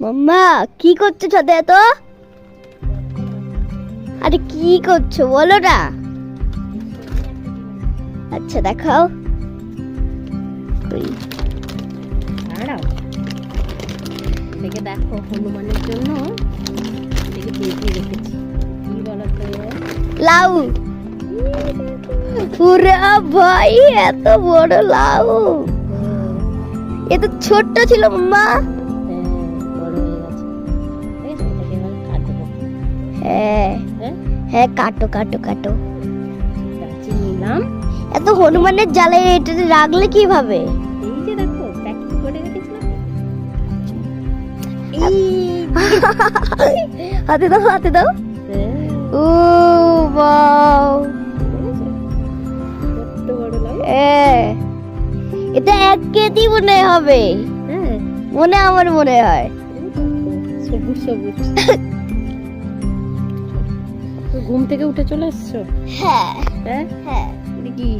মাম্মা কি করছো ছাদে এত? আরে কি করছো বলো না। আচ্ছা দেখাও। দাঁড়াও, দেখে দেখো হনুমানের জন্য দেখে বেঁধে রেখেছি। কি বলতো? লাউ। পুরা ভাই এত বড় লাউ। এ তো ছোট্ট ছিল মাম্মা। বড় হয়ে গেছে। ঠিক আছে, এটাকে এবার কাটবো। হ্যাঁ হ্যাঁ, হ্যাঁ কাটো কাটো কাটো। কাঁচি নিলাম। এত হনুমানের জ্বালায় এটা রাখলে কিভাবে? এই যে দেখো প্যাকেট করে রেখেছিলাম। হাতে দাও হাতে দাও। হ্যাঁ, ও বাও। দেখেছো? কত বড় লাগে। এটা 1 কেজি মনে হবে। হ্যাঁ, আমার মনে হয়। সবুজ সবুজ। তো ঘুম থেকে উঠে চলে এসছো? হ্যাঁ হ্যাঁ, হ্যাঁ। কি